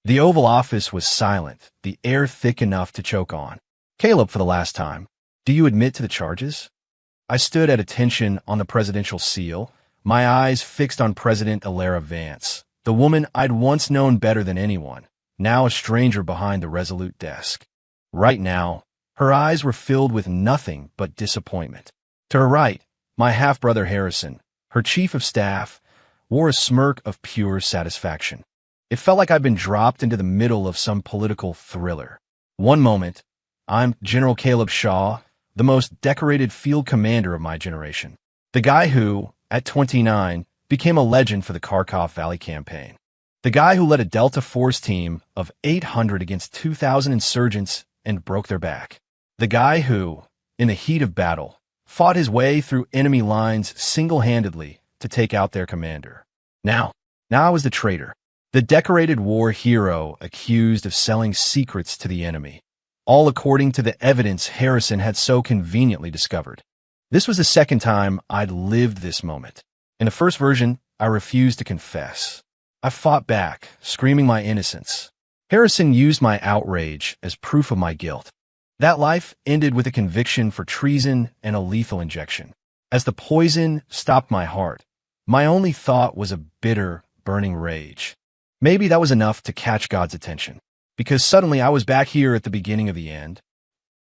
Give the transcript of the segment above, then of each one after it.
The Oval Office was silent, the air thick enough to choke on. "Caleb, for the last time, do you admit to the charges?" I stood at attention on the presidential seal, my eyes fixed on President Alara Vance, the woman I'd once known better than anyone, now a stranger behind the resolute desk. Right now, her eyes were filled with nothing but disappointment. To her right, my half-brother Harrison, her chief of staff, wore a smirk of pure satisfaction. It felt like I'd been dropped into the middle of some political thriller. One moment, I'm General Caleb Shaw, the most decorated field commander of my generation. The guy who, at 29, became a legend for the Kharkov Valley campaign. The guy who led a Delta Force team of 800 against 2,000 insurgents and broke their back. The guy who, in the heat of battle, fought his way through enemy lines single-handedly to take out their commander. Now I was the traitor, the decorated war hero accused of selling secrets to the enemy, all according to the evidence Harrison had so conveniently discovered. This was the second time I'd lived this moment. In the first version, I refused to confess. I fought back, screaming my innocence. Harrison used my outrage as proof of my guilt. That life ended with a conviction for treason and a lethal injection. As the poison stopped my heart, my only thought was a bitter, burning rage. Maybe that was enough to catch God's attention, because suddenly I was back here at the beginning of the end.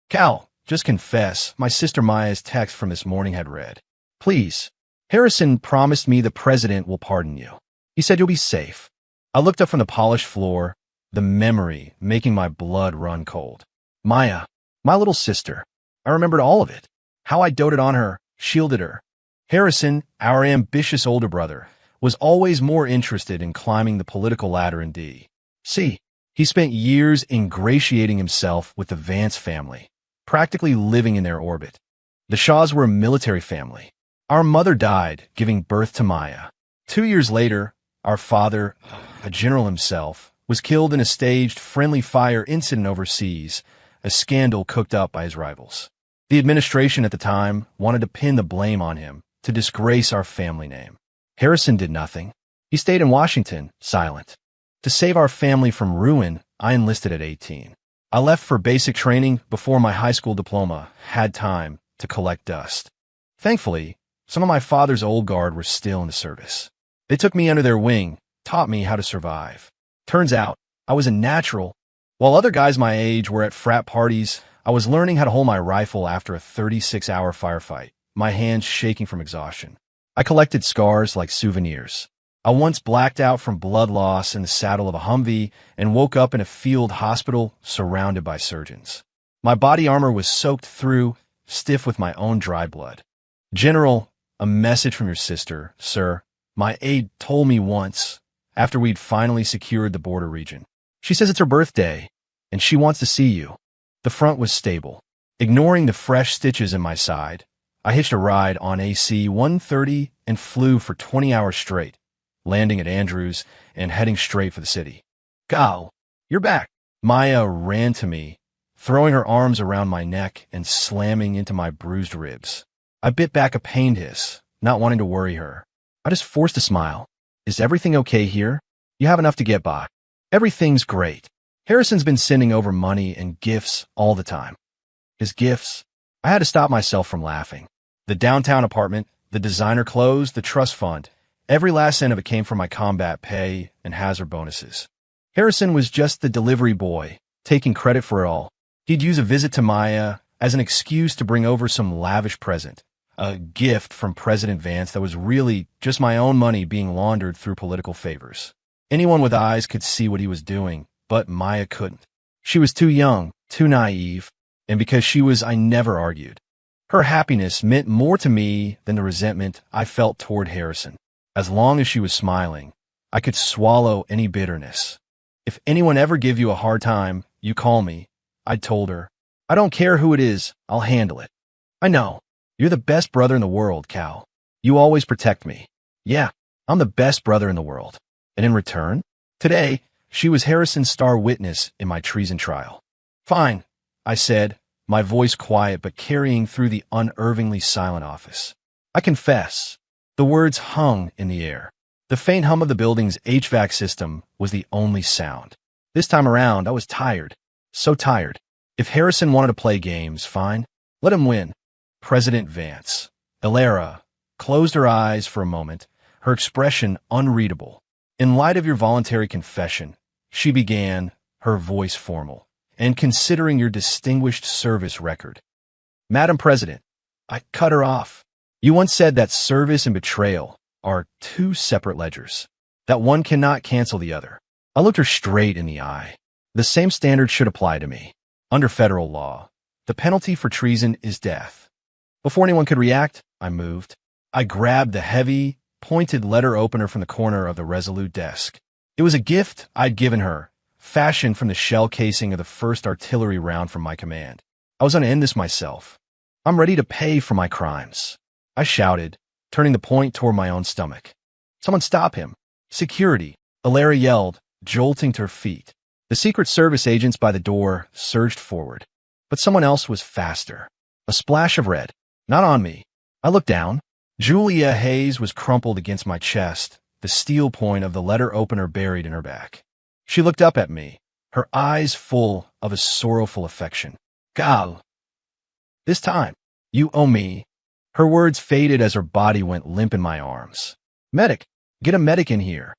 "Cal, just confess," my sister Maya's text from this morning had read. "Please, Harrison promised me the president will pardon you. He said you'll be safe." I looked up from the polished floor, the memory making my blood run cold. Maya, my little sister. I remembered all of it. How I doted on her, shielded her. Harrison, our ambitious older brother, was always more interested in climbing the political ladder in D.C. He spent years ingratiating himself with the Vance family, practically living in their orbit. The Shaws were a military family. Our mother died, giving birth to Maya. 2 years later, our father, a general himself, was killed in a staged friendly fire incident overseas, a scandal cooked up by his rivals. The administration at the time wanted to pin the blame on him, to disgrace our family name. Harrison did nothing. He stayed in Washington, silent. To save our family from ruin, I enlisted at 18. I left for basic training before my high school diploma had time to collect dust. Thankfully, some of my father's old guard were still in the service. They took me under their wing, taught me how to survive. Turns out, I was a natural. While other guys my age were at frat parties, I was learning how to hold my rifle after a 36-hour firefight, my hands shaking from exhaustion. I collected scars like souvenirs. I once blacked out from blood loss in the saddle of a Humvee and woke up in a field hospital surrounded by surgeons. My body armor was soaked through, stiff with my own dry blood. "General, a message from your sister, sir," my aide told me once, after we'd finally secured the border region. "She says it's her birthday, and she wants to see you." The front was stable. Ignoring the fresh stitches in my side, I hitched a ride on AC 130 and flew for 20 hours straight, landing at Andrews and heading straight for the city. "Gal, you're back." Maya ran to me, throwing her arms around my neck and slamming into my bruised ribs. I bit back a pained hiss, not wanting to worry her. I just forced a smile. "Is everything okay here? You have enough to get by?" "Everything's great. Harrison's been sending over money and gifts all the time." "His gifts?" I had to stop myself from laughing. The downtown apartment, the designer clothes, the trust fund, every last cent of it came from my combat pay and hazard bonuses. Harrison was just the delivery boy, taking credit for it all. He'd use a visit to Maya as an excuse to bring over some lavish present, a gift from President Vance that was really just my own money being laundered through political favors. Anyone with eyes could see what he was doing, but Maya couldn't. She was too young, too naive, and because she was, I never argued. Her happiness meant more to me than the resentment I felt toward Harrison. As long as she was smiling, I could swallow any bitterness. "If anyone ever give you a hard time, you call me," I'd told her. "I don't care who it is, I'll handle it." "I know. You're the best brother in the world, Cal. You always protect me." "Yeah, I'm the best brother in the world." And in return, today, she was Harrison's star witness in my treason trial. "Fine," I said, my voice quiet but carrying through the unervingly silent office. "I confess." The words hung in the air. The faint hum of the building's HVAC system was the only sound. This time around, I was tired. So tired. If Harrison wanted to play games, fine. Let him win. President Vance. Elara closed her eyes for a moment, her expression unreadable. In light of your voluntary confession, she began, her voice formal, and considering your distinguished service record. Madam President, I cut her off. You once said that service and betrayal are two separate ledgers, that one cannot cancel the other. I looked her straight in the eye. The same standard should apply to me. Under federal law, the penalty for treason is death. Before anyone could react, I moved. I grabbed the heavy, pointed letter opener from the corner of the Resolute desk. It was a gift I'd given her, fashioned from the shell casing of the first artillery round from my command. I was going to end this myself. I'm ready to pay for my crimes. I shouted, turning the point toward my own stomach. Someone stop him. Security, Elara yelled, jolting to her feet. The Secret Service agents by the door surged forward. But someone else was faster. A splash of red. Not on me. I looked down. Julia Hayes was crumpled against my chest, the steel point of the letter opener buried in her back. She looked up at me, her eyes full of a sorrowful affection. Gal. This time, you owe me. Her words faded as her body went limp in my arms. Medic, get a medic in here.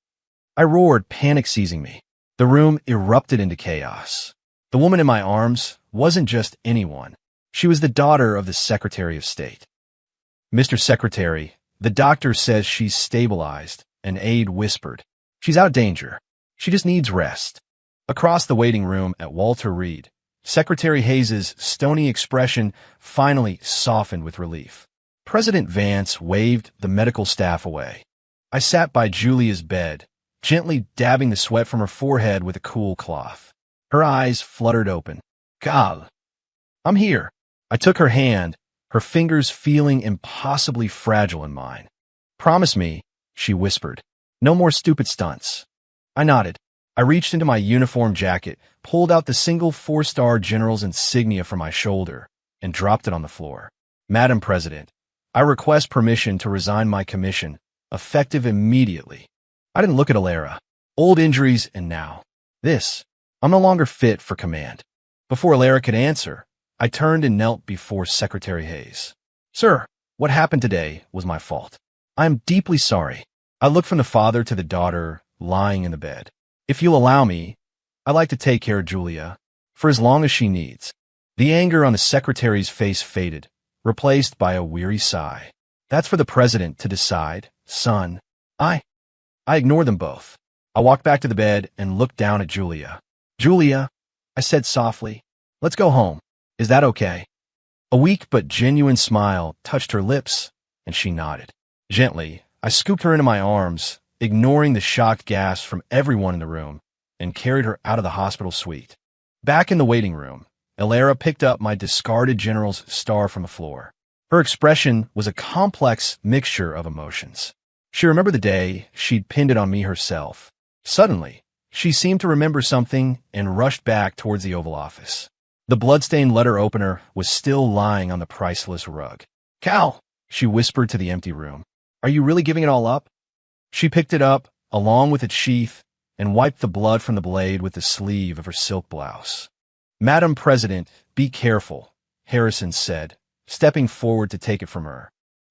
I roared, panic seizing me. The room erupted into chaos. The woman in my arms wasn't just anyone. She was the daughter of the Secretary of State. Mr. Secretary, the doctor says she's stabilized, an aide whispered. She's out of danger. She just needs rest. Across the waiting room at Walter Reed, Secretary Hayes's stony expression finally softened with relief. President Vance waved the medical staff away. I sat by Julia's bed, gently dabbing the sweat from her forehead with a cool cloth. Her eyes fluttered open. Gal. I'm here. I took her hand, her fingers feeling impossibly fragile in mine. Promise me, she whispered. No more stupid stunts. I nodded. I reached into my uniform jacket, pulled out the single 4-star general's insignia from my shoulder, and dropped it on the floor. Madam President, I request permission to resign my commission, effective immediately. I didn't look at Elara. Old injuries and now. This. I'm no longer fit for command. Before Elara could answer, I turned and knelt before Secretary Hayes. Sir, what happened today was my fault. I am deeply sorry. I looked from the father to the daughter lying in the bed. If you'll allow me, I'd like to take care of Julia for as long as she needs. The anger on the secretary's face faded, replaced by a weary sigh. That's for the president to decide, son. I ignored them both. I walked back to the bed and looked down at Julia. Julia, I said softly, let's go home. Is that okay? A weak but genuine smile touched her lips, and she nodded. Gently, I scooped her into my arms, ignoring the shocked gasps from everyone in the room, and carried her out of the hospital suite. Back in the waiting room, Elara picked up my discarded general's star from the floor. Her expression was a complex mixture of emotions. She remembered the day she'd pinned it on me herself. Suddenly, she seemed to remember something and rushed back towards the Oval Office. The bloodstained letter opener was still lying on the priceless rug. Cal, she whispered to the empty room. Are you really giving it all up? She picked it up, along with its sheath, and wiped the blood from the blade with the sleeve of her silk blouse. Madam President, be careful, Harrison said, stepping forward to take it from her.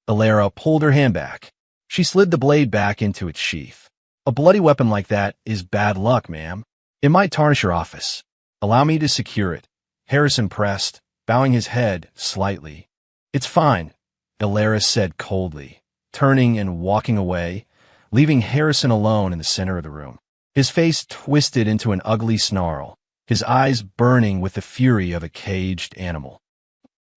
Elara pulled her hand back. She slid the blade back into its sheath. A bloody weapon like that is bad luck, ma'am. It might tarnish your office. Allow me to secure it. Harrison pressed, bowing his head slightly. It's fine, Elara said coldly, turning and walking away, leaving Harrison alone in the center of the room. His face twisted into an ugly snarl, his eyes burning with the fury of a caged animal.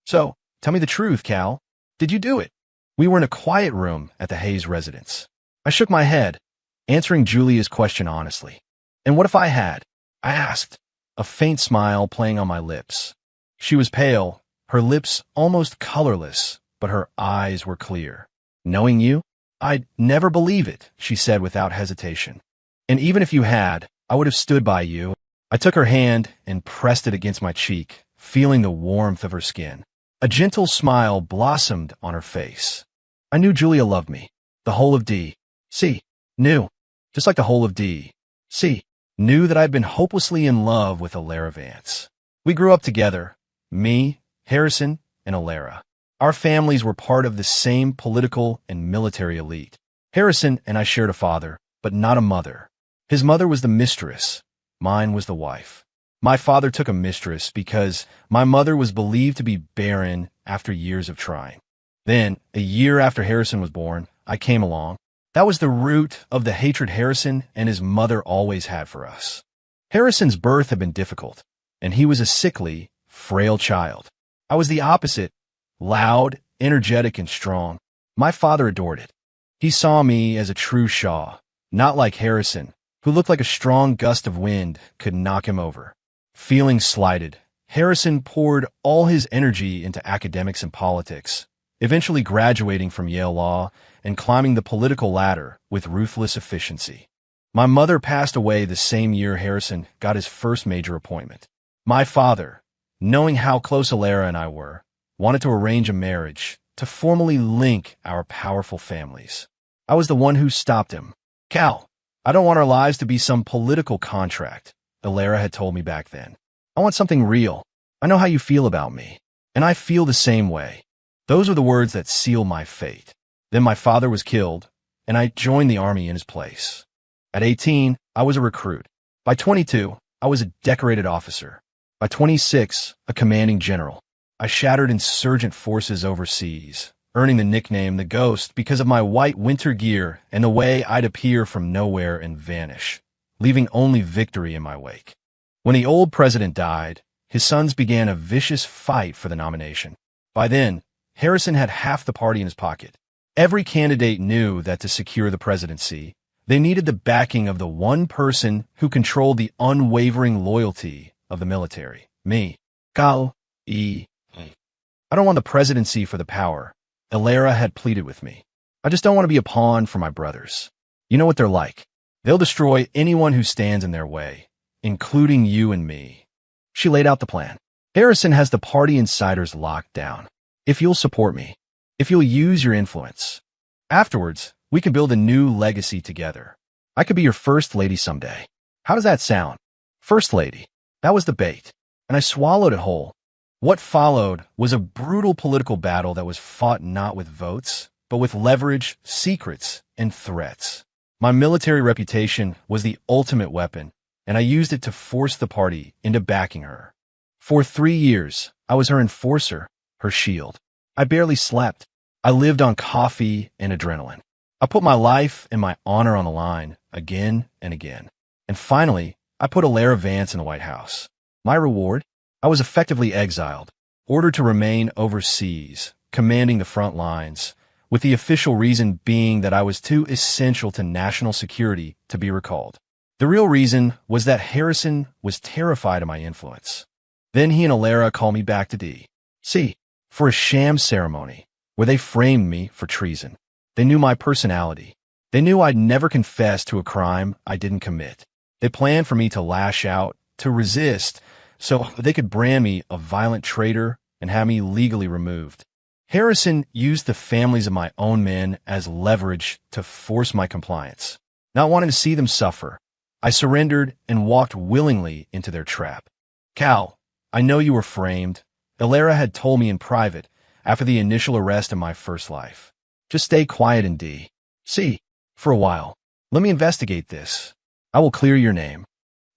So, tell me the truth, Cal. Did you do it? We were in a quiet room at the Hayes residence. I shook my head, answering Julia's question honestly. And what if I had? I asked, a faint smile playing on my lips. She was pale, her lips almost colorless, but her eyes were clear. Knowing you, I'd never believe it, she said without hesitation. And even if you had, I would have stood by you. I took her hand and pressed it against my cheek, feeling the warmth of her skin. A gentle smile blossomed on her face. I knew Julia loved me. The whole of D.C. knew, just like the whole of D.C. knew that I'd been hopelessly in love with Alara Vance. We grew up together, me, Harrison, and Alara. Our families were part of the same political and military elite. Harrison and I shared a father, but not a mother. His mother was the mistress. Mine was the wife. My father took a mistress because my mother was believed to be barren after years of trying. Then, a year after Harrison was born, I came along. That was the root of the hatred Harrison and his mother always had for us. Harrison's birth had been difficult, and he was a sickly, frail child. I was the opposite, loud, energetic, and strong. My father adored it. He saw me as a true Shaw, not like Harrison, who looked like a strong gust of wind could knock him over. Feeling slighted, Harrison poured all his energy into academics and politics, eventually graduating from Yale Law and climbing the political ladder with ruthless efficiency. My mother passed away the same year Harrison got his first major appointment. My father, knowing how close Alara and I were, wanted to arrange a marriage to formally link our powerful families. I was the one who stopped him. "Cal, I don't want our lives to be some political contract," Alara had told me back then. "I want something real. I know how you feel about me, and I feel the same way." Those were the words that sealed my fate. Then my father was killed, and I joined the army in his place. At 18, I was a recruit. By 22, I was a decorated officer. By 26, a commanding general. I shattered insurgent forces overseas, earning the nickname the Ghost because of my white winter gear and the way I'd appear from nowhere and vanish, leaving only victory in my wake. When the old president died, his sons began a vicious fight for the nomination. By then, Harrison had half the party in his pocket. Every candidate knew that to secure the presidency, they needed the backing of the one person who controlled the unwavering loyalty of the military. Me. Cal. I don't want the presidency for the power. Alara had pleaded with me. I just don't want to be a pawn for my brothers. You know what they're like. They'll destroy anyone who stands in their way, including you and me. She laid out the plan. Harrison has the party insiders locked down. If you'll support me, if you'll use your influence, afterwards, we can build a new legacy together. I could be your first lady someday. How does that sound? First lady. That was the bait, and I swallowed it whole. What followed was a brutal political battle that was fought not with votes, but with leverage, secrets, and threats. My military reputation was the ultimate weapon, and I used it to force the party into backing her. For 3 years, I was her enforcer, her shield. I barely slept. I lived on coffee and adrenaline. I put my life and my honor on the line again and again. And finally, I put Alara Vance in the White House. My reward? I was effectively exiled, ordered to remain overseas, commanding the front lines, with the official reason being that I was too essential to national security to be recalled. The real reason was that Harrison was terrified of my influence. Then he and Alara called me back to D.C. for a sham ceremony where they framed me for treason. They knew my personality. They knew I'd never confess to a crime I didn't commit. They planned for me to lash out, to resist, so they could brand me a violent traitor and have me legally removed. Harrison used the families of my own men as leverage to force my compliance. Not wanting to see them suffer, I surrendered and walked willingly into their trap. "Cal, I know you were framed," Alara had told me in private after the initial arrest in my first life. "Just stay quiet in D.C. for a while. Let me investigate this. I will clear your name."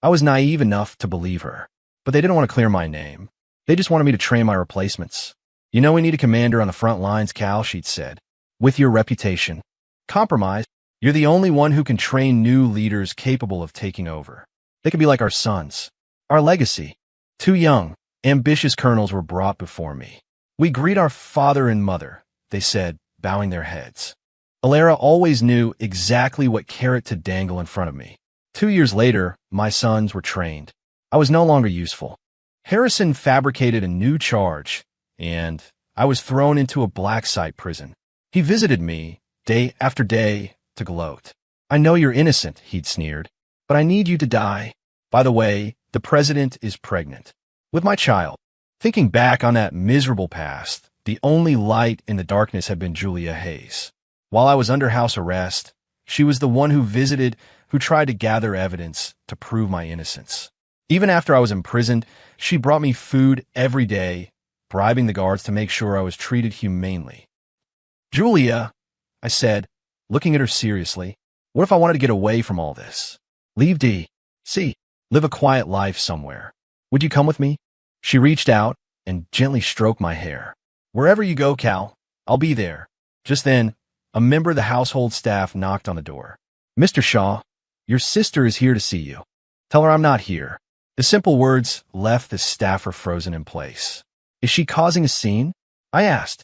I was naive enough to believe her. But they didn't want to clear my name. They just wanted me to train my replacements. "You know we need a commander on the front lines, Cal," she'd said. "With your reputation. Compromise. You're the only one who can train new leaders capable of taking over. They could be like our sons. Our legacy." 2 young, ambitious colonels were brought before me. "We greet our father and mother," they said, bowing their heads. Alara always knew exactly what carrot to dangle in front of me. 2 years later, my sons were trained. I was no longer useful. Harrison fabricated a new charge, and I was thrown into a black site prison. He visited me day after day to gloat. "I know you're innocent," he'd sneered, "but I need you to die. By the way, the president is pregnant with my child." Thinking back on that miserable past, the only light in the darkness had been Julia Hayes. While I was under house arrest, she was the one who visited who tried to gather evidence to prove my innocence. Even after I was imprisoned, she brought me food every day, bribing the guards to make sure I was treated humanely. Julia, I said, looking at her seriously, what if I wanted to get away from all this? Leave D.C., live a quiet life somewhere. Would you come with me? She reached out and gently stroked my hair. Wherever you go, Cal, I'll be there. Just then, a member of the household staff knocked on the door. Mr. Shaw, your sister is here to see you. Tell her I'm not here. The simple words left the staffer frozen in place. Is she causing a scene? I asked.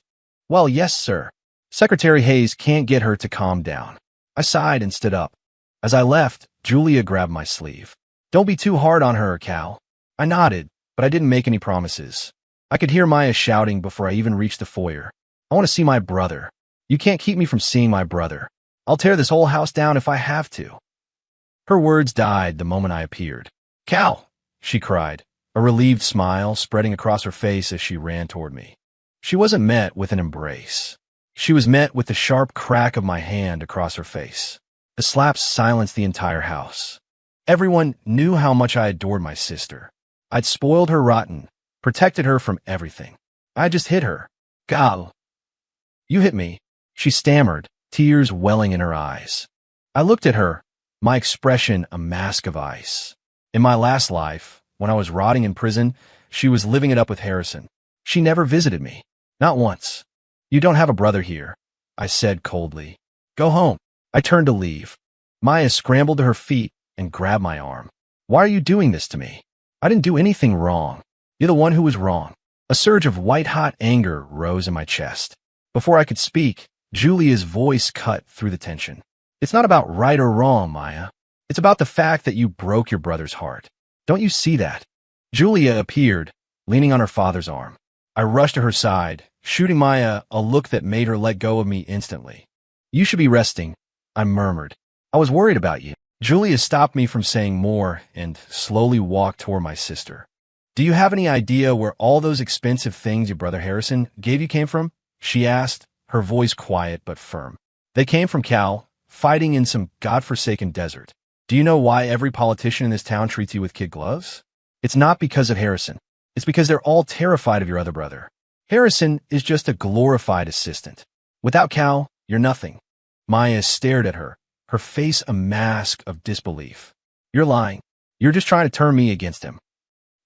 Well, yes, sir. Secretary Hayes can't get her to calm down. I sighed and stood up. As I left, Julia grabbed my sleeve. Don't be too hard on her, Cal. I nodded, but I didn't make any promises. I could hear Maya shouting before I even reached the foyer. I want to see my brother. You can't keep me from seeing my brother. I'll tear this whole house down if I have to. Her words died the moment I appeared. Cal, she cried, a relieved smile spreading across her face as she ran toward me. She wasn't met with an embrace. She was met with the sharp crack of my hand across her face. The slaps silenced the entire house. Everyone knew how much I adored my sister. I'd spoiled her rotten, protected her from everything. I just hit her. Gal. You hit me, she stammered, tears welling in her eyes. I looked at her, my expression a mask of ice. In my last life, when I was rotting in prison, she was living it up with Harrison. She never visited me. Not once. You don't have a brother here, I said coldly. Go home. I turned to leave. Maya scrambled to her feet and grabbed my arm. Why are you doing this to me? I didn't do anything wrong. You're the one who was wrong. A surge of white-hot anger rose in my chest. Before I could speak, Julia's voice cut through the tension. It's not about right or wrong, Maya. It's about the fact that you broke your brother's heart. Don't you see that? Julia appeared, leaning on her father's arm. I rushed to her side, shooting Maya a look that made her let go of me instantly. You should be resting, I murmured. I was worried about you. Julia stopped me from saying more and slowly walked toward my sister. Do you have any idea where all those expensive things your brother Harrison gave you came from? She asked, her voice quiet but firm. They came from Cal, fighting in some godforsaken desert. Do you know why every politician in this town treats you with kid gloves? It's not because of Harrison. It's because they're all terrified of your other brother. Harrison is just a glorified assistant. Without Cal, you're nothing. Maya stared at her, her face a mask of disbelief. You're lying. You're just trying to turn me against him.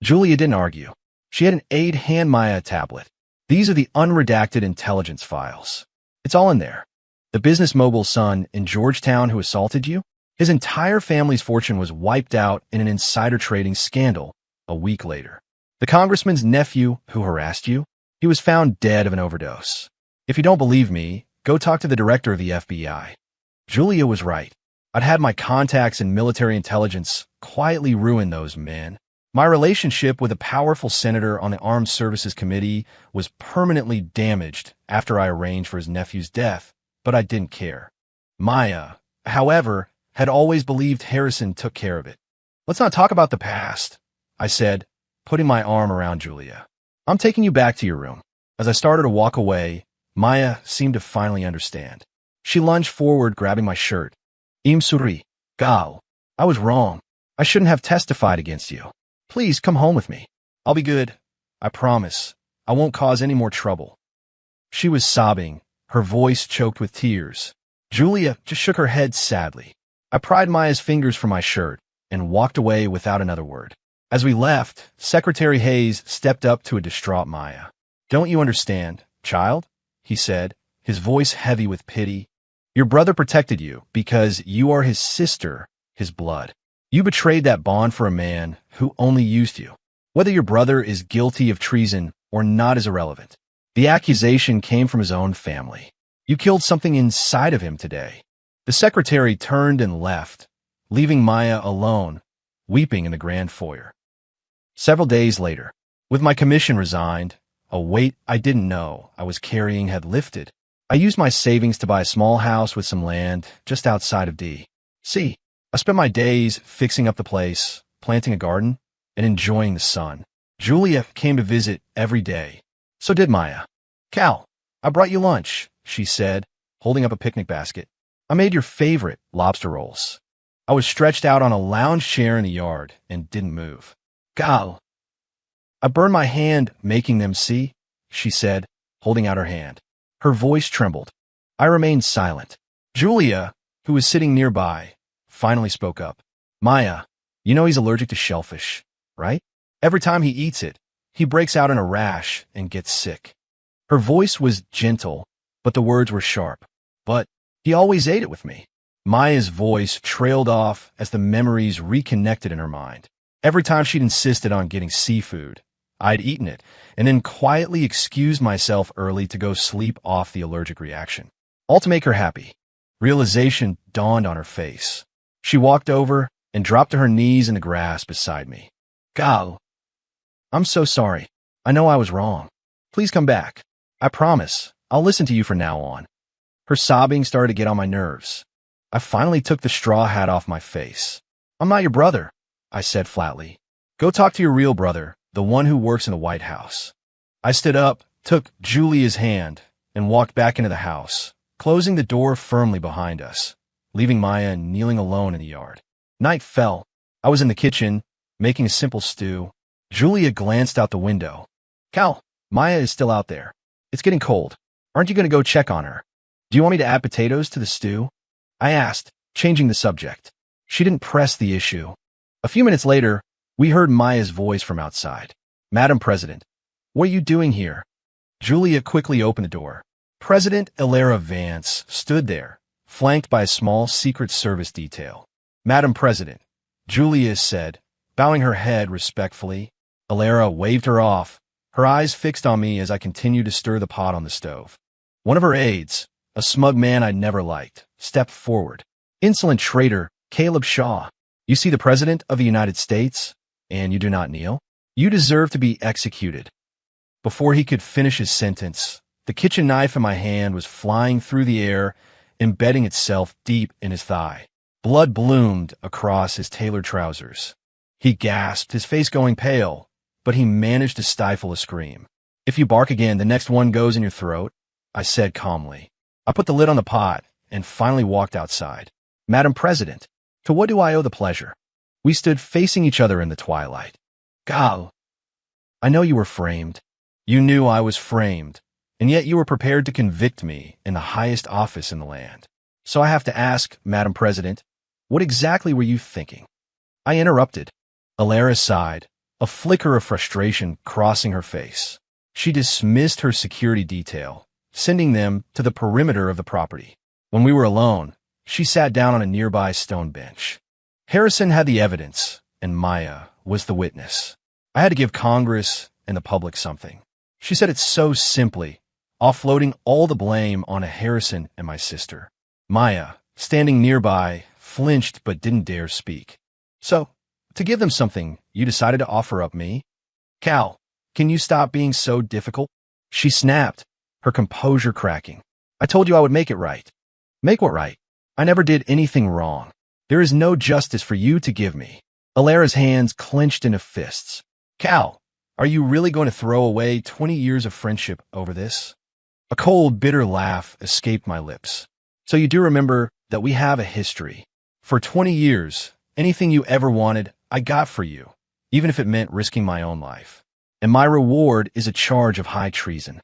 Julia didn't argue. She had an aide hand Maya a tablet. These are the unredacted intelligence files. It's all in there. The business mogul's son in Georgetown who assaulted you? His entire family's fortune was wiped out in an insider trading scandal a week later. The congressman's nephew who harassed you? He was found dead of an overdose. If you don't believe me, go talk to the director of the FBI. Julia was right. I'd had my contacts in military intelligence quietly ruin those men. My relationship with a powerful senator on the Armed Services Committee was permanently damaged after I arranged for his nephew's death, but I didn't care. Maya, however, had always believed Harrison took care of it. Let's not talk about the past, I said, putting my arm around Julia. I'm taking you back to your room. As I started to walk away, Maya seemed to finally understand. She lunged forward, grabbing my shirt. Im suri, Gal. I was wrong. I shouldn't have testified against you. Please come home with me. I'll be good. I promise. I won't cause any more trouble. She was sobbing, her voice choked with tears. Julia just shook her head sadly. I pried Maya's fingers from my shirt and walked away without another word. As we left, Secretary Hayes stepped up to a distraught Maya. Don't you understand, child? He said, his voice heavy with pity. Your brother protected you because you are his sister, his blood. You betrayed that bond for a man who only used you. Whether your brother is guilty of treason or not is irrelevant. The accusation came from his own family. You killed something inside of him today. The secretary turned and left, leaving Maya alone, weeping in the grand foyer. Several days later, with my commission resigned, a weight I didn't know I was carrying had lifted. I used my savings to buy a small house with some land just outside of D.C. I spent my days fixing up the place, planting a garden, and enjoying the sun. Julia came to visit every day. So did Maya. Cal, I brought you lunch, she said, holding up a picnic basket. I made your favorite lobster rolls. I was stretched out on a lounge chair in the yard and didn't move. Gal. I burned my hand making them see, she said, holding out her hand. Her voice trembled. I remained silent. Julia, who was sitting nearby, finally spoke up. Maya, you know he's allergic to shellfish, right? Every time he eats it, he breaks out in a rash and gets sick. Her voice was gentle, but the words were sharp. But he always ate it with me. Maya's voice trailed off as the memories reconnected in her mind. Every time she'd insisted on getting seafood, I'd eaten it, and then quietly excused myself early to go sleep off the allergic reaction. All to make her happy. Realization dawned on her face. She walked over and dropped to her knees in the grass beside me. Gal, I'm so sorry. I know I was wrong. Please come back. I promise. I'll listen to you from now on. Her sobbing started to get on my nerves. I finally took the straw hat off my face. I'm not your brother, I said flatly. Go talk to your real brother, the one who works in the White House. I stood up, took Julia's hand, and walked back into the house, closing the door firmly behind us, leaving Maya kneeling alone in the yard. Night fell. I was in the kitchen, making a simple stew. Julia glanced out the window. Cal, Maya is still out there. It's getting cold. Aren't you going to go check on her? Do you want me to add potatoes to the stew? I asked, changing the subject. She didn't press the issue. A few minutes later, we heard Maya's voice from outside. Madam President, what are you doing here? Julia quickly opened the door. President Ilera Vance stood there, flanked by a small Secret Service detail. Madam President, Julia said, bowing her head respectfully. Ilera waved her off, her eyes fixed on me as I continued to stir the pot on the stove. One of her aides, a smug man I'd never liked, stepped forward. Insolent traitor, Caleb Shaw. You see the President of the United States, and you do not kneel? You deserve to be executed. Before he could finish his sentence, the kitchen knife in my hand was flying through the air, embedding itself deep in his thigh. Blood bloomed across his tailored trousers. He gasped, his face going pale, but he managed to stifle a scream. If you bark again, the next one goes in your throat, I said calmly. I put the lid on the pot and finally walked outside. Madam President, to what do I owe the pleasure? We stood facing each other in the twilight. Gal, I know you were framed. You knew I was framed, and yet you were prepared to convict me in the highest office in the land. So I have to ask, Madam President, what exactly were you thinking? I interrupted. Ilera sighed, a flicker of frustration crossing her face. She dismissed her security detail, sending them to the perimeter of the property. When we were alone, she sat down on a nearby stone bench. Harrison had the evidence, and Maya was the witness. I had to give Congress and the public something. She said it so simply, offloading all the blame on Harrison and my sister. Maya, standing nearby, flinched but didn't dare speak. So, to give them something, you decided to offer up me? Cal, can you stop being so difficult? She snapped, her composure cracking. I told you I would make it right. Make what right? I never did anything wrong. There is no justice for you to give me. Ilera's hands clenched into fists. Cal, are you really going to throw away 20 years of friendship over this? A cold, bitter laugh escaped my lips. So you do remember that we have a history. For 20 years, anything you ever wanted, I got for you, even if it meant risking my own life. And my reward is a charge of high treason.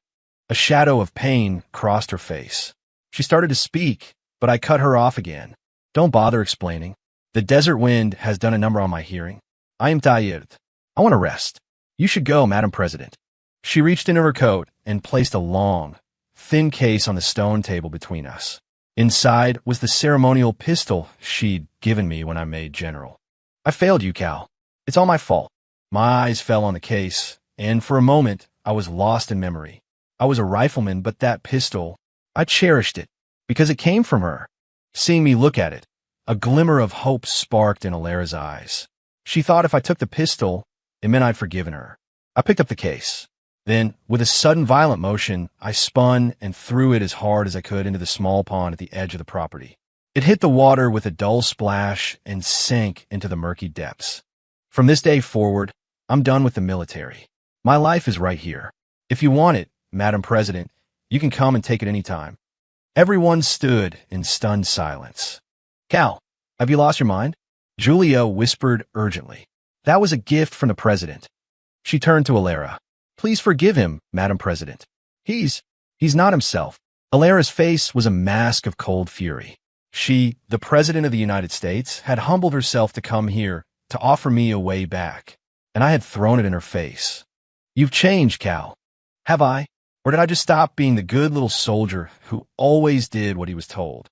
A shadow of pain crossed her face. She started to speak, but I cut her off again. Don't bother explaining. The desert wind has done a number on my hearing. I am tired. I want to rest. You should go, Madam President. She reached into her coat and placed a long, thin case on the stone table between us. Inside was the ceremonial pistol she'd given me when I made general. I failed you, Cal. It's all my fault. My eyes fell on the case, and for a moment, I was lost in memory. I was a rifleman, but that pistol, I cherished it, because it came from her. Seeing me look at it, a glimmer of hope sparked in Ilera's eyes. She thought if I took the pistol, it meant I'd forgiven her. I picked up the case. Then, with a sudden violent motion, I spun and threw it as hard as I could into the small pond at the edge of the property. It hit the water with a dull splash and sank into the murky depths. From this day forward, I'm done with the military. My life is right here. If you want it, Madam President, you can come and take it any time. Everyone stood in stunned silence. Cal, Have you lost your mind? Julia whispered urgently. That was a gift from the president. She turned to Alara. Please forgive him, Madam President. He's not himself. Alara's face was a mask of cold fury. She, the President of the United States, had humbled herself to come here to offer me a way back, and I had thrown it in her face. You've changed, Cal. Have I? Or did I just stop being the good little soldier who always did what he was told?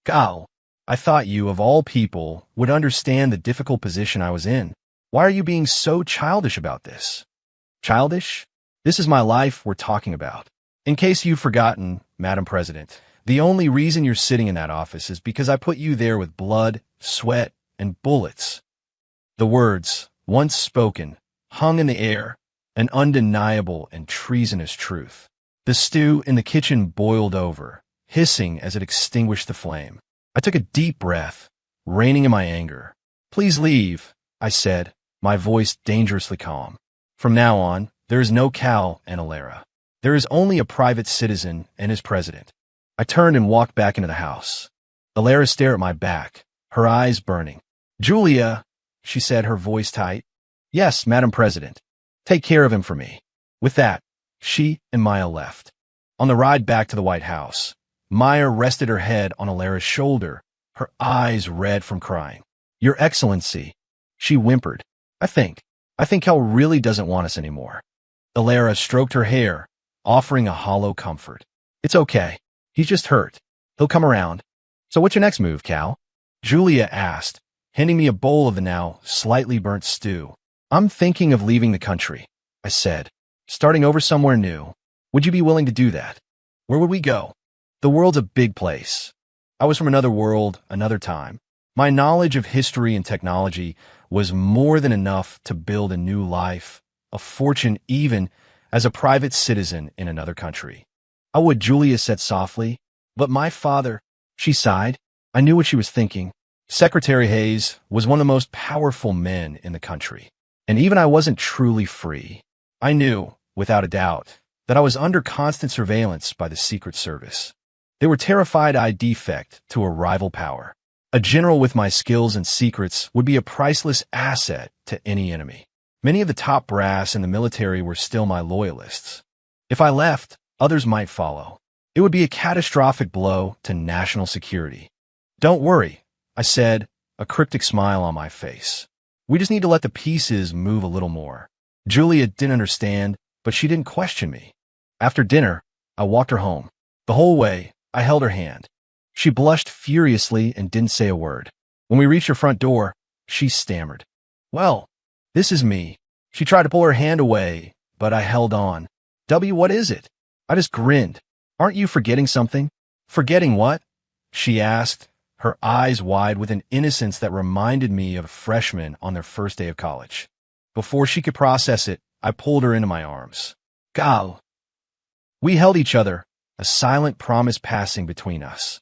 Cal, I thought you, of all people, would understand the difficult position I was in. Why are you being so childish about this? Childish? This is my life we're talking about. In case you've forgotten, Madam President, the only reason you're sitting in that office is because I put you there with blood, sweat, and bullets. The words, once spoken, hung in the air, an undeniable and treasonous truth. The stew in the kitchen boiled over, hissing as it extinguished the flame. I took a deep breath, reining in my anger. Please leave, I said, my voice dangerously calm. From now on, there is no Cal and Alara. There is only a private citizen and his president. I turned and walked back into the house. Alara stared at my back, her eyes burning. Julia, she said, her voice tight. Yes, Madam President. Take care of him for me. With that, she and Maya left. On the ride back to the White House, Maya rested her head on Alara's shoulder, her eyes red from crying. Your Excellency, she whimpered. I think Cal really doesn't want us anymore. Alara stroked her hair, offering a hollow comfort. It's okay. He's just hurt. He'll come around. So what's your next move, Cal? Julia asked, handing me a bowl of the now slightly burnt stew. I'm thinking of leaving the country, I said, starting over somewhere new. Would you be willing to do that? Where would we go? The world's a big place. I was from another world, another time. My knowledge of history and technology was more than enough to build a new life, a fortune even as a private citizen in another country. I would, Julia said softly, but my father, she sighed. I knew what she was thinking. Secretary Hayes was one of the most powerful men in the country. And even I wasn't truly free. I knew, without a doubt, that I was under constant surveillance by the Secret Service. They were terrified I'd defect to a rival power. A general with my skills and secrets would be a priceless asset to any enemy. Many of the top brass in the military were still my loyalists. If I left, others might follow. It would be a catastrophic blow to national security. Don't worry, I said, a cryptic smile on my face. We just need to let the pieces move a little more. Julia didn't understand, but she didn't question me. After dinner, I walked her home. The whole way, I held her hand. She blushed furiously and didn't say a word. When we reached her front door, she stammered. Well, this is me. She tried to pull her hand away, but I held on. W, what is it? I just grinned. Aren't you forgetting something? Forgetting what? She asked, her eyes wide with an innocence that reminded me of freshmen on their first day of college. Before she could process it, I pulled her into my arms. Gal. We held each other, a silent promise passing between us.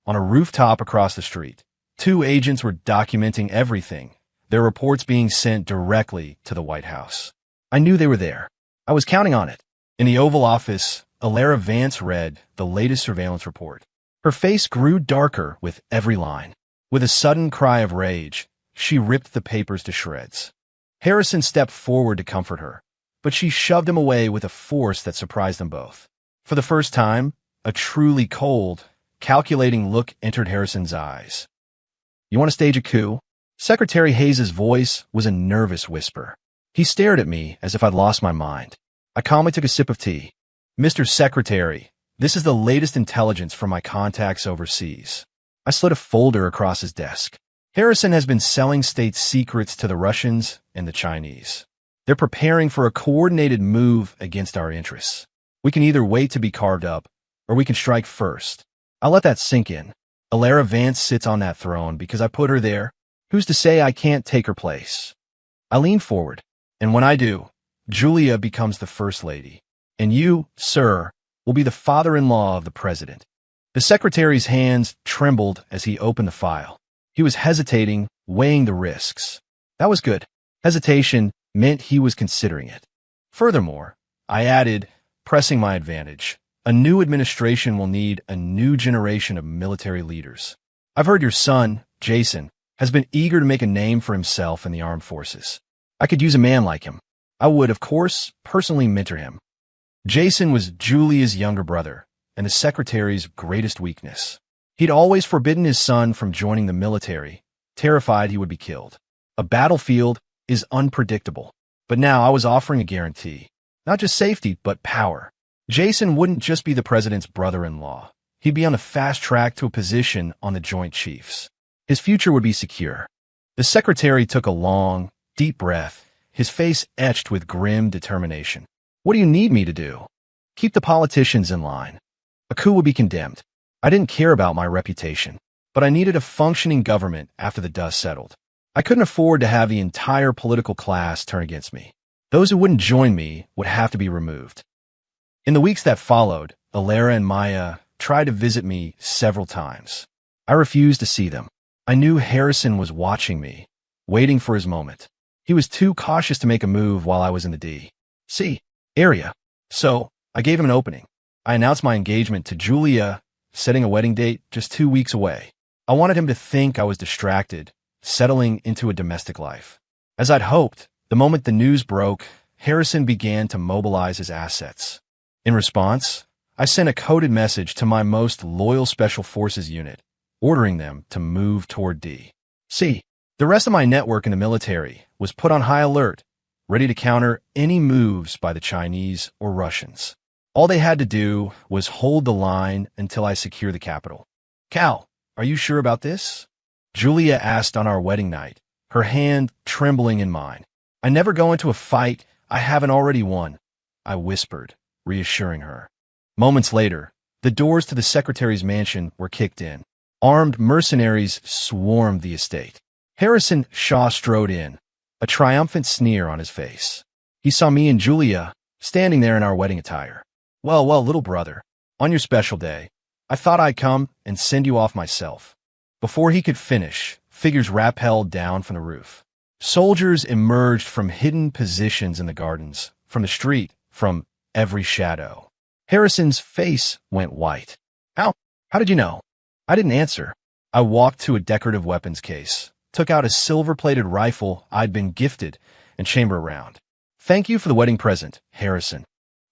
On a rooftop across the street, 2 agents were documenting everything, their reports being sent directly to the White House. I knew they were there. I was counting on it. In the Oval Office, Alara Vance read the latest surveillance report. Her face grew darker with every line. With a sudden cry of rage, she ripped the papers to shreds. Harrison stepped forward to comfort her, but she shoved him away with a force that surprised them both. For the first time, a truly cold, calculating look entered Harrison's eyes. You want to stage a coup? Secretary Hayes's voice was a nervous whisper. He stared at me as if I'd lost my mind. I calmly took a sip of tea. Mr. Secretary, this is the latest intelligence from my contacts overseas. I slid a folder across his desk. Harrison has been selling state secrets to the Russians and the Chinese. They're preparing for a coordinated move against our interests. We can either wait to be carved up, or we can strike first. I'll let that sink in. Alara Vance sits on that throne because I put her there. Who's to say I can't take her place? I lean forward, and when I do, Julia becomes the First Lady. And you, sir, will be the father-in-law of the president. The secretary's hands trembled as he opened the file. He was hesitating, weighing the risks. That was good. Hesitation meant he was considering it. Furthermore, I added, pressing my advantage, a new administration will need a new generation of military leaders. I've heard your son, Jason, has been eager to make a name for himself in the armed forces. I could use a man like him. I would, of course, personally mentor him. Jason was Julia's younger brother and the secretary's greatest weakness. He'd always forbidden his son from joining the military, terrified he would be killed. A battlefield is unpredictable, but now I was offering a guarantee. Not just safety, but power. Jason wouldn't just be the president's brother-in-law. He'd be on a fast track to a position on the Joint Chiefs. His future would be secure. The secretary took a long, deep breath, his face etched with grim determination. What do you need me to do? Keep the politicians in line. A coup would be condemned. I didn't care about my reputation, but I needed a functioning government after the dust settled. I couldn't afford to have the entire political class turn against me. Those who wouldn't join me would have to be removed. In the weeks that followed, Alara and Maya tried to visit me several times. I refused to see them. I knew Harrison was watching me, waiting for his moment. He was too cautious to make a move while I was in the D.C. area. So, I gave him an opening. I announced my engagement to Julia, setting a wedding date just 2 weeks away. I wanted him to think I was distracted, settling into a domestic life. As I'd hoped, the moment the news broke, Harrison began to mobilize his assets. In response, I sent a coded message to my most loyal Special Forces unit, ordering them to move toward D.C. The rest of my network in the military was put on high alert, ready to counter any moves by the Chinese or Russians. All they had to do was hold the line until I secure the capital. Cal, are you sure about this? Julia asked on our wedding night, her hand trembling in mine. I never go into a fight I haven't already won, I whispered, reassuring her. Moments later, the doors to the secretary's mansion were kicked in. Armed mercenaries swarmed the estate. Harrison Shaw strode in, a triumphant sneer on his face. He saw me and Julia standing there in our wedding attire. Well, little brother, on your special day, I thought I'd come and send you off myself. Before he could finish, figures rappelled down from the roof. Soldiers emerged from hidden positions in the gardens, from the street, from every shadow. Harrison's face went white. How did you know? I didn't answer. I walked to a decorative weapons case, took out a silver-plated rifle I'd been gifted, and chambered around. Thank you for the wedding present, Harrison.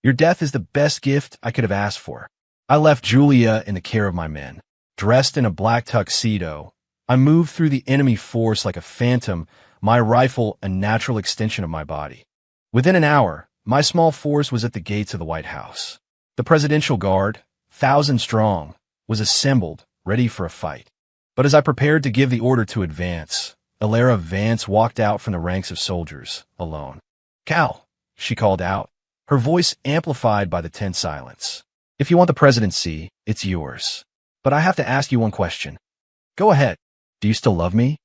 Your death is the best gift I could have asked for. I left Julia in the care of my men. Dressed in a black tuxedo, I moved through the enemy force like a phantom, my rifle a natural extension of my body. Within an hour, my small force was at the gates of the White House. The Presidential Guard, 1,000 strong, was assembled, ready for a fight. But as I prepared to give the order to advance, Alara Vance walked out from the ranks of soldiers, alone. Cal, she called out, her voice amplified by the tense silence. If you want the presidency, it's yours. But I have to ask you one question. Go ahead. Do you still love me?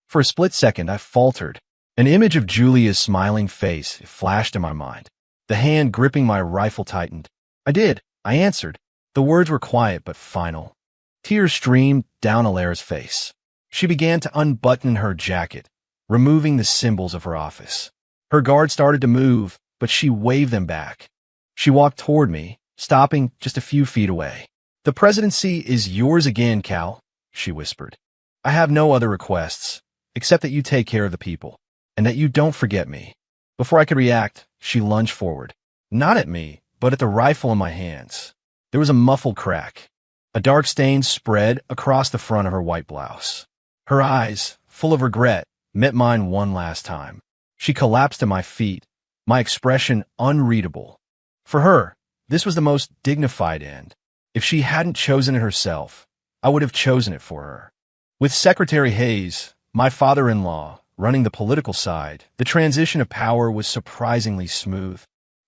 For a split second, I faltered. An image of Julia's smiling face flashed in my mind. The hand gripping my rifle tightened. I did, I answered. The words were quiet but final. Tears streamed down Alara's face. She began to unbutton her jacket, removing the symbols of her office. Her guard started to move, but she waved them back. She walked toward me, stopping just a few feet away. The presidency is yours again, Cal, she whispered. I have no other requests, except that you take care of the people, and that you don't forget me. Before I could react, she lunged forward. Not at me, but at the rifle in my hands. There was a muffled crack. A dark stain spread across the front of her white blouse. Her eyes, full of regret, met mine one last time. She collapsed at my feet, my expression unreadable. For her, this was the most dignified end. If she hadn't chosen it herself, I would have chosen it for her. With Secretary Hayes, my father-in-law, running the political side, the transition of power was surprisingly smooth.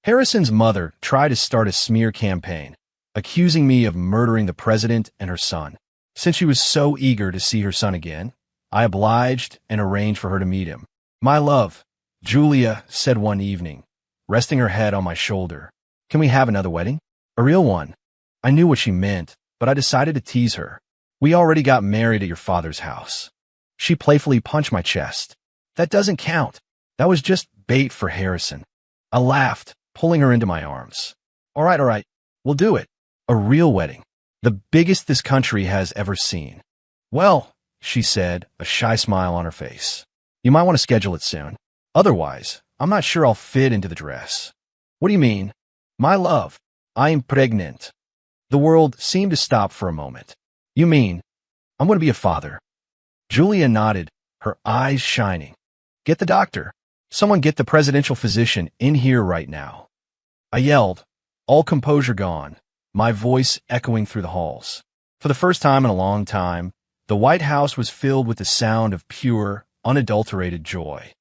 Harrison's mother tried to start a smear campaign, accusing me of murdering the president and her son. Since she was so eager to see her son again, I obliged and arranged for her to meet him. My love, Julia said one evening, resting her head on my shoulder, can we have another wedding? A real one. I knew what she meant, but I decided to tease her. We already got married at your father's house. She playfully punched my chest. That doesn't count. That was just bait for Harrison. I laughed, pulling her into my arms. All right, we'll do it. A real wedding. The biggest this country has ever seen. Well, she said, a shy smile on her face. You might want to schedule it soon. Otherwise, I'm not sure I'll fit into the dress. What do you mean? My love, I am pregnant. The world seemed to stop for a moment. You mean, I'm going to be a father? Julia nodded, her eyes shining. Get the doctor. Someone get the presidential physician in here right now. I yelled, all composure gone, my voice echoing through the halls. For the first time in a long time, the White House was filled with the sound of pure, unadulterated joy.